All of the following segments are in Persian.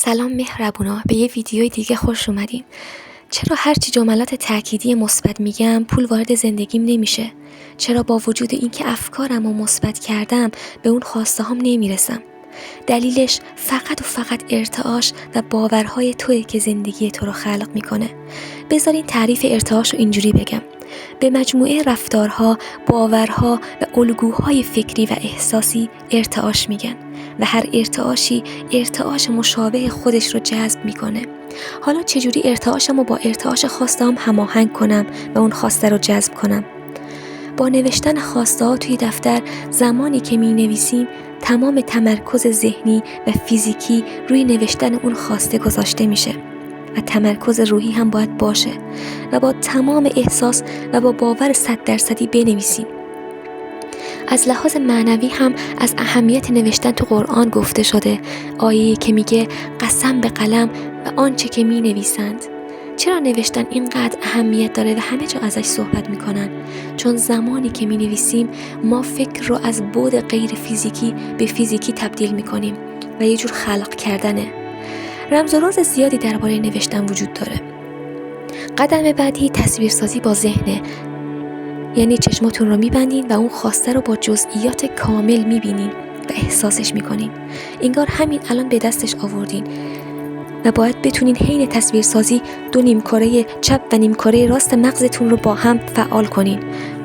سلام مهربونا، به یه ویدیوی دیگه خوش اومدین. چرا هرچی جملات تأکیدی مثبت میگم پول وارد زندگیم نمیشه؟ چرا با وجود اینکه افکارمو مثبت کردم به اون خواسته هام نمیرسم؟ دلیلش فقط و فقط ارتعاش و باورهای توئه که زندگی تو رو خلق میکنه. بذارین تعریف ارتعاش رو اینجوری بگم: به مجموعه رفتارها، باورها و الگوهای فکری و احساسی ارتعاش میگن و هر ارتعاشی ارتعاش مشابه خودش رو جذب میکنه. حالا چجوری ارتعاشمو با ارتعاش خواسته‌ام هماهنگ کنم و اون خواسته رو جذب کنم؟ با نوشتن خواسته ها توی دفتر، زمانی که می نویسیم تمام تمرکز ذهنی و فیزیکی روی نوشتن اون خواسته گذاشته میشه و تمرکز روحی هم باید باشه و با تمام احساس و با باور 100% بنویسیم. از لحاظ معنوی هم از اهمیت نوشتن تو قرآن گفته شده، آیه‌ای که میگه قسم به قلم و آنچه که می نویسند. چرا نوشتن اینقدر اهمیت داره و همه جا ازش صحبت میکنن؟ چون زمانی که می نویسیم ما فکر رو از بعد غیر فیزیکی به فیزیکی تبدیل میکنیم و یه جور خلق کردنه. رمز و راز زیادی درباره نوشتن وجود داره. قدم بعدی تصویرسازی با ذهنه، یعنی چشماتون رو میبندین و اون خواسته رو با جزئیات کامل میبینین و احساسش میکنین. انگار همین الان به دستش آوردین و باید بتونین حین تصویرسازی دو نیمکره چپ و نیمکره راست مغزتون رو با هم فعال کنین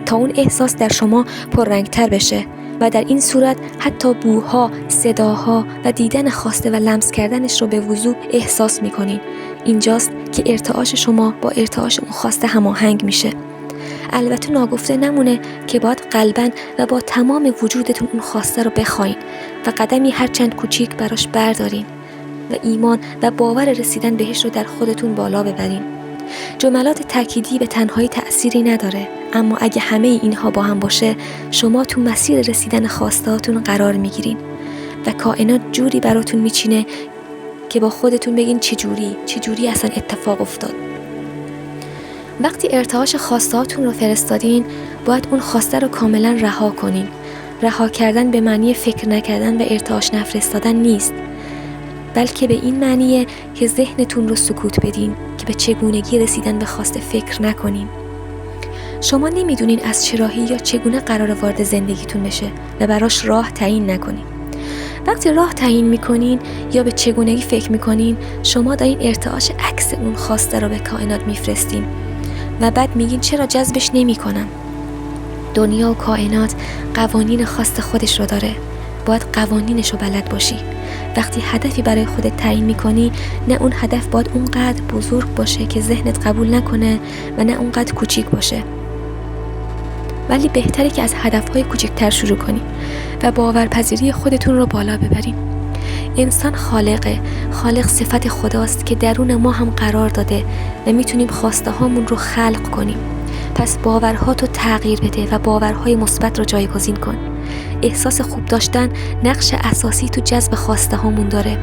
تا اون احساس در شما پررنگتر بشه و در این صورت حتی بوها، صداها و دیدن خواسته و لمس کردنش رو به وضوح احساس میکنین. اینجاست که ارتعاش شما با ارتعاش اون خواسته هماهنگ میشه. البته ناگفته نمونه که باید قلباً و با تمام وجودتون اون خواسته رو بخواین و قدمی هرچند کوچیک براش بردارین و ایمان و باور رسیدن بهش رو در خودتون بالا ببرین. جملات تأکیدی به تنهایی تأثیری نداره، اما اگه همه اینها با هم باشه شما تو مسیر رسیدن خواستهاتون قرار میگیرین و کائنات جوری براتون میچینه که با خودتون بگین چجوری اصلا اتفاق افتاد. وقتی ارتعاش خواستهاتون رو فرستادین باید اون خواسته رو کاملا رها کنین. رها کردن به معنی فکر نکردن و ارتعاش نفرستادن نیست، بلکه به این معنیه که ذهنتون رو سکوت بدین که به چگونگی رسیدن به خواسته فکر نکنین. شما نمیدونین از چه راهی یا چگونه قرار وارد زندگیتون بشه و براش راه تعیین نکنین. وقتی راه تعیین میکنین یا به چگونگی فکر میکنین، شما دارین ارتعاش عکس اون خواسته رو به کائنات میفرستین و بعد میگین چرا جذبش نمیکنم؟ دنیا و کائنات قوانین خاص خودش رو داره، باید قوانینش رو بلد باشی. وقتی هدفی برای خودت تعیین میکنی، نه اون هدف باید اونقدر بزرگ باشه که ذهنت قبول نکنه و نه اونقدر کوچیک باشه، ولی بهتره که از هدفهای کوچکتر شروع کنی و باورپذیری خودتون رو بالا ببرین. انسان خالق صفت خداست که درون ما هم قرار داده و میتونیم خواسته هامون رو خلق کنیم. پس باورهاتو تغییر بده و باورهای مثبت رو جایگزین کن. احساس خوب داشتن نقش اساسی تو جذب خواسته هامون داره.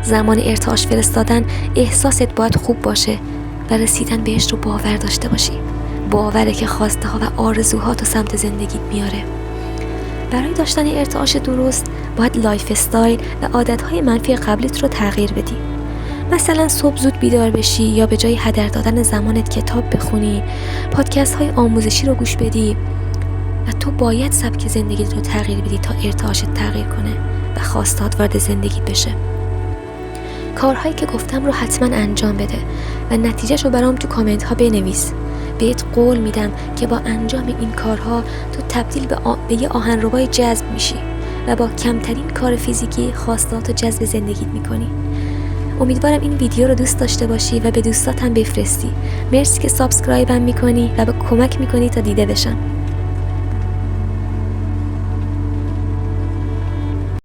زمان ارتعاش فرستادن احساست باید خوب باشه و رسیدن بهش رو باور داشته باشی. باوره که خواسته ها و آرزوها تو سمت زندگیت میاره. برای داشتن ارتعاش درست باید لایف استایل و عادتهای منفی قبلیت رو تغییر بدی. مثلا صبح زود بیدار بشی یا به جای هدر دادن زمانت کتاب بخونی، پادکست های آموزشی رو گوش بدی و تو باید سبک زندگیت رو تغییر بدی تا ارتعاشت تغییر کنه و خواستهات وارد زندگیت بشه. کارهایی که گفتم رو حتما انجام بده و نتیجهش رو برام تو کامنت ها بنویس. بهت قول میدم که با انجام این کارها تو تبدیل به یه آهنربای جذب میشی و با کمترین کار فیزیکی خواستهات رو جذب زندگیت میکنی. امیدوارم این ویدیو رو دوست داشته باشی و به دوستات هم بفرستی. مرسی که سابسکرایبم میکنی و به کمک میکنی تا دیده بشم.